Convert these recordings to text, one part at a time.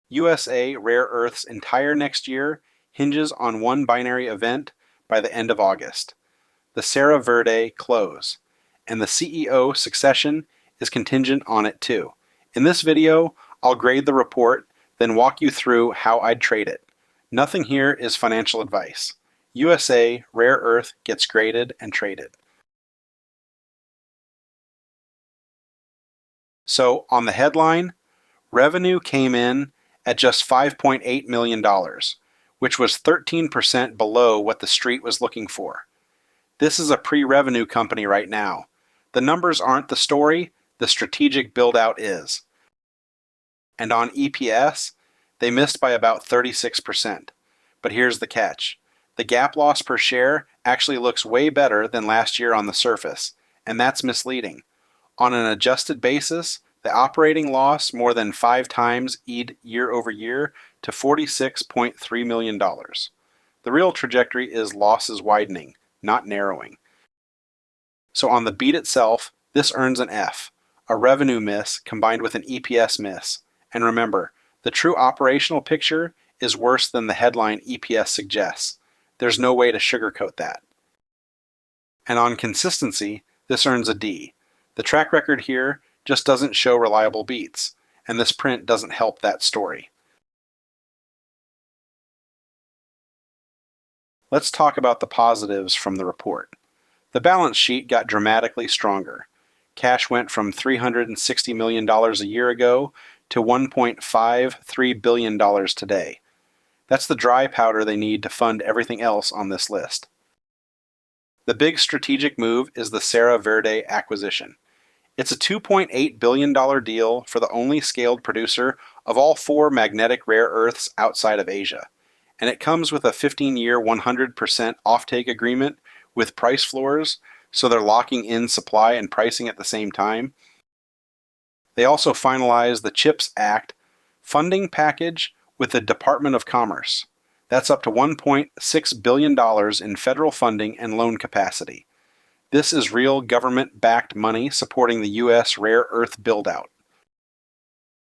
USA Rare Earth's entire next year hinges on one binary event by the end of August, the Serra Verde close, and the CEO succession is contingent on it too. In this video, I'll grade the report, then walk you through how I'd trade it. Nothing here is financial advice. USA Rare Earth gets graded and traded. So on the headline, revenue came in at just $5.8 million, which was 13% below what the street was looking for. This is a pre-revenue company right now. The numbers aren't the story, the strategic build-out is. And on EPS, they missed by about 36%. But here's the catch. The GAAP loss per share actually looks way better than last year on the surface, and that's misleading. On an adjusted basis, the operating loss more than 5 times year over year to $46.3 million. The real trajectory is losses widening, not narrowing. So on the beat itself, this earns an F, a revenue miss combined with an EPS miss. And remember, the true operational picture is worse than the headline EPS suggests. There's no way to sugarcoat that. And on consistency, this earns a D. The track record here just doesn't show reliable beats, and this print doesn't help that story. Let's talk about the positives from the report. The balance sheet got dramatically stronger. Cash went from $360 million a year ago to $1.53 billion today. That's the dry powder they need to fund everything else on this list. The big strategic move is the Serra Verde acquisition. It's a $2.8 billion deal for the only scaled producer of all 4 magnetic rare earths outside of Asia. And it comes with a 15-year 100% offtake agreement with price floors, so they're locking in supply and pricing at the same time. They also finalized the CHIPS Act funding package with the Department of Commerce. That's up to $1.6 billion in federal funding and loan capacity. This is real government-backed money supporting the U.S. rare earth build-out.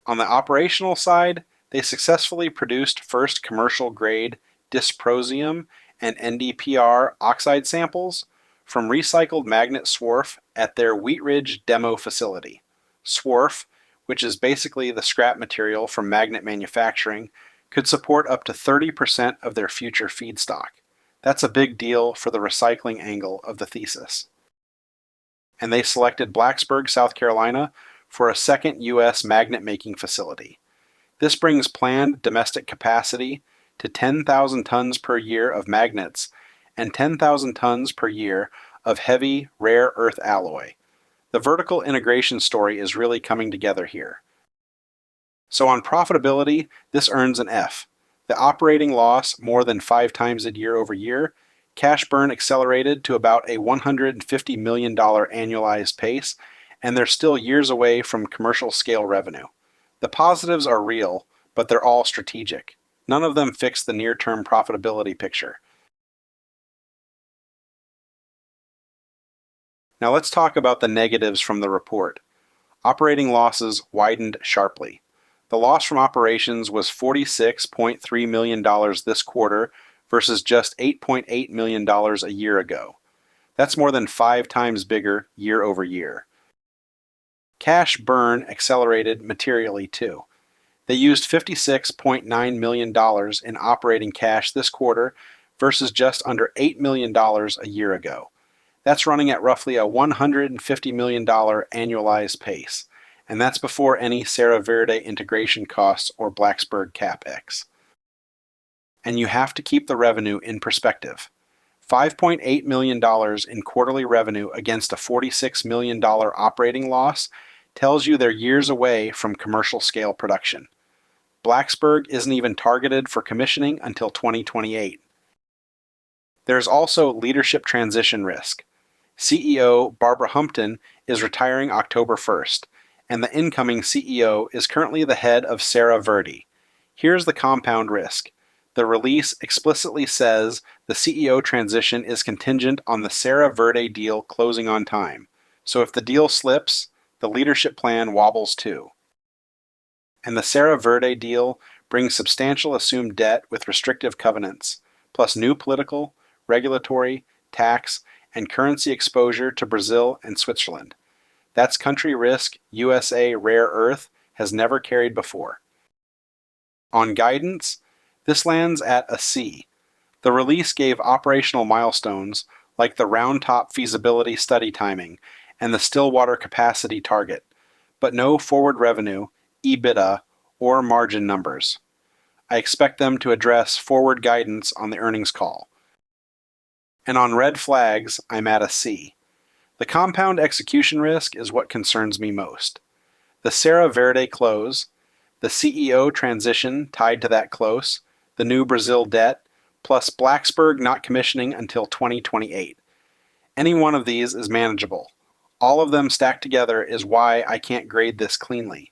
On the operational side, they successfully produced first commercial-grade dysprosium and NdPr oxide samples from recycled magnet swarf at their Wheat Ridge demo facility. Swarf, which is basically the scrap material from magnet manufacturing, could support up to 30% of their future feedstock. That's a big deal for the recycling angle of the thesis. And they selected Blacksburg, South Carolina for a second U.S. magnet making facility. This brings planned domestic capacity to 10,000 tons per year of magnets and 10,000 tons per year of heavy rare earth alloy. The vertical integration story is really coming together here. So on profitability, this earns an F. The operating loss more than 5 times it year over year. Cash burn accelerated to about a $150 million annualized pace, and they're still years away from commercial scale revenue. The positives are real, but they're all strategic. None of them fix the near-term profitability picture. Now let's talk about the negatives from the report. Operating losses widened sharply. The loss from operations was $46.3 million this quarter versus just $8.8 million a year ago. That's more than 5 times bigger year over year. Cash burn accelerated materially too. They used $56.9 million in operating cash this quarter versus just under $8 million a year ago. That's running at roughly a $150 million annualized pace, and that's before any Serra Verde integration costs or Blacksburg CapEx. And you have to keep the revenue in perspective. $5.8 million in quarterly revenue against a $46 million operating loss tells you they're years away from commercial scale production. Blacksburg isn't even targeted for commissioning until 2028. There's also leadership transition risk. CEO Barbara Humpton is retiring October 1st, and the incoming CEO is currently the head of Serra Verde. Here's the compound risk. The release explicitly says the CEO transition is contingent on the Serra Verde deal closing on time. So if the deal slips, the leadership plan wobbles too. And the Serra Verde deal brings substantial assumed debt with restrictive covenants, plus new political, regulatory, tax, and currency exposure to Brazil and Switzerland. That's country risk USA rare earth has never carried before. On guidance, this lands at a C. The release gave operational milestones like the Round Top feasibility study timing and the Stillwater capacity target, but no forward revenue, EBITDA, or margin numbers. I expect them to address forward guidance on the earnings call. And on red flags, I'm at a C. The compound execution risk is what concerns me most. The Serra Verde close, the CEO transition tied to that close, the new Brazil debt, plus Blacksburg not commissioning until 2028. Any one of these is manageable. All of them stacked together is why I can't grade this cleanly.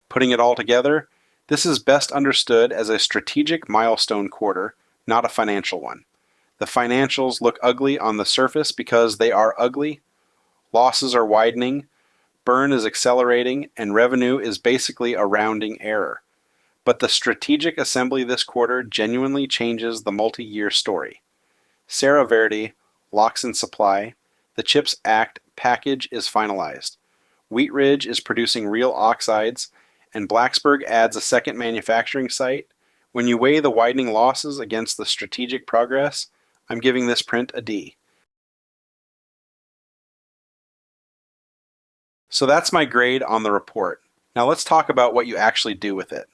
Putting it all together, this is best understood as a strategic milestone quarter, not a financial one. The financials look ugly on the surface because they are ugly. Losses are widening, burn is accelerating, and revenue is basically a rounding error. But the strategic assembly this quarter genuinely changes the multi-year story. Serra Verde locks in supply, the CHIPS Act package is finalized, Wheat Ridge is producing real oxides, and Blacksburg adds a second manufacturing site. When you weigh the widening losses against the strategic progress, I'm giving this print a D. So that's my grade on the report. Now let's talk about what you actually do with it.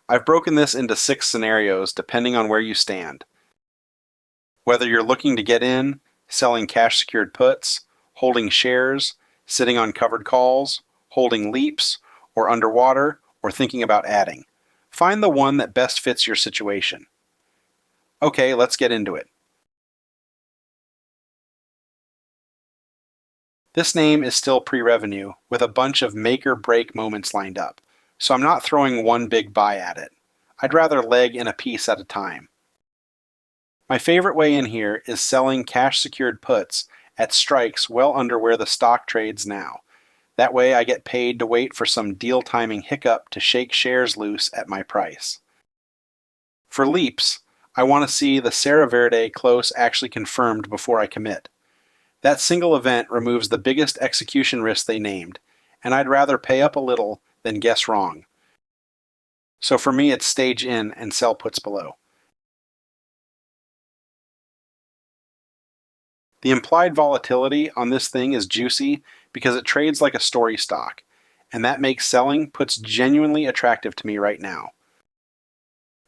I've broken this into 6 scenarios depending on where you stand. Whether you're looking to get in, selling cash secured puts, holding shares, sitting on covered calls, holding leaps, or underwater, or thinking about adding. Find the one that best fits your situation. Okay, let's get into it. This name is still pre-revenue with a bunch of make or break moments lined up, so I'm not throwing one big buy at it. I'd rather leg in a piece at a time. My favorite way in here is selling cash secured puts at strikes well under where the stock trades now. That way I get paid to wait for some deal timing hiccup to shake shares loose at my price. For leaps, I want to see the Serra Verde close actually confirmed before I commit. That single event removes the biggest execution risk they named, and I'd rather pay up a little than guess wrong. So for me, it's stage in and sell puts below. The implied volatility on this thing is juicy because it trades like a story stock, and that makes selling puts genuinely attractive to me right now.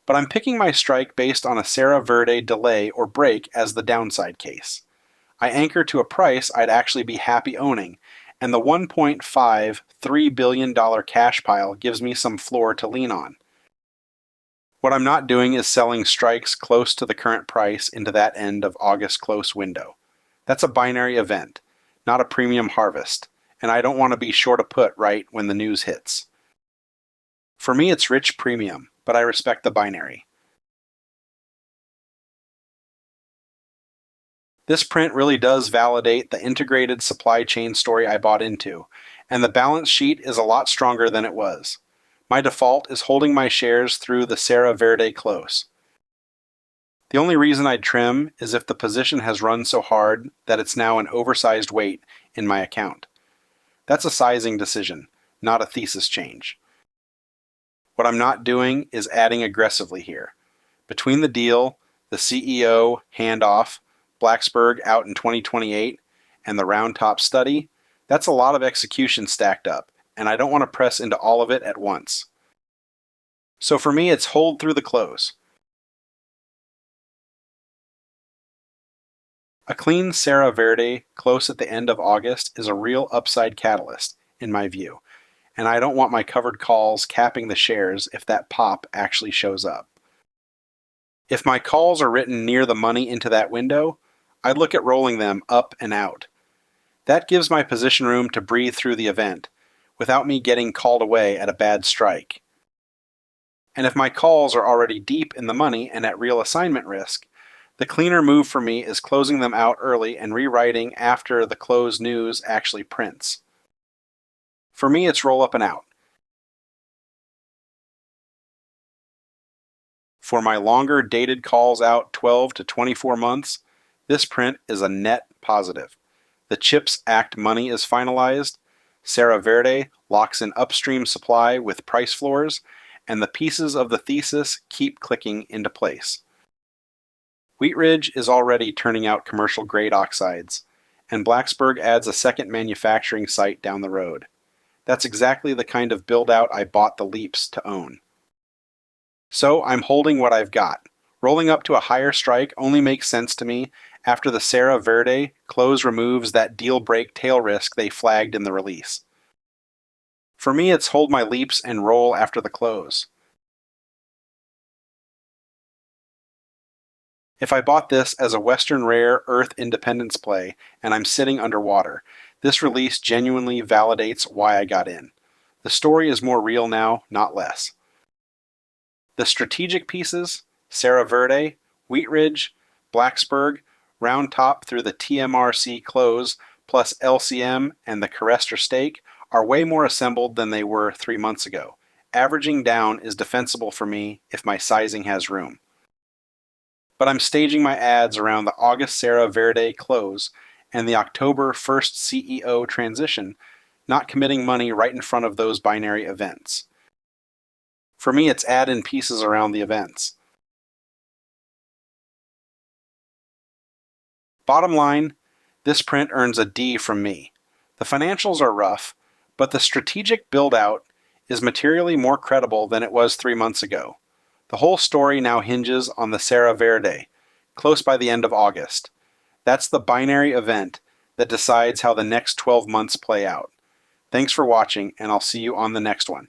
But I'm picking my strike based on a Serra Verde delay or break as the downside case. I anchor to a price I'd actually be happy owning, and the $1.53 billion cash pile gives me some floor to lean on. What I'm not doing is selling strikes close to the current price into that end of August close window. That's a binary event, not a premium harvest, and I don't want to be short a put right when the news hits. For me, it's rich premium, but I respect the binary. This print really does validate the integrated supply chain story I bought into, and the balance sheet is a lot stronger than it was. My default is holding my shares through the Serra Verde close. The only reason I'd trim is if the position has run so hard that it's now an oversized weight in my account. That's a sizing decision, not a thesis change. What I'm not doing is adding aggressively here. Between the deal, the CEO handoff, Blacksburg out in 2028, and the Round Top study, that's a lot of execution stacked up, and I don't want to press into all of it at once. So for me, it's hold through the close. A clean Serra Verde close at the end of August is a real upside catalyst, in my view, and I don't want my covered calls capping the shares if that pop actually shows up. If my calls are written near the money into that window, I'd look at rolling them up and out. That gives my position room to breathe through the event, without me getting called away at a bad strike. And if my calls are already deep in the money and at real assignment risk, the cleaner move for me is closing them out early and rewriting after the close news actually prints. For me, it's roll up and out. For my longer dated calls out 12 to 24 months, this print is a net positive. The CHIPS Act money is finalized, Serra Verde locks in upstream supply with price floors, and the pieces of the thesis keep clicking into place. Wheat Ridge is already turning out commercial grade oxides, and Blacksburg adds a second manufacturing site down the road. That's exactly the kind of build out I bought the leaps to own. So I'm holding what I've got. Rolling up to a higher strike only makes sense to me after the Serra Verde close removes that deal break tail risk they flagged in the release. For me, it's hold my leaps and roll after the close. If I bought this as a Western Rare Earth Independence play and I'm sitting underwater, this release genuinely validates why I got in. The story is more real now, not less. The strategic pieces, Serra Verde, Wheat Ridge, Blacksburg, round top through the TMRC close, plus LCM and the Carester stake, are way more assembled than they were 3 months ago. Averaging down is defensible for me if my sizing has room. But I'm staging my ads around the August Serra Verde close and the October 1st CEO transition, not committing money right in front of those binary events. For me, it's add in pieces around the events. Bottom line, this print earns a D from me. The financials are rough, but the strategic build-out is materially more credible than it was 3 months ago. The whole story now hinges on the Serra Verde, close by the end of August. That's the binary event that decides how the next 12 months play out. Thanks for watching, and I'll see you on the next one.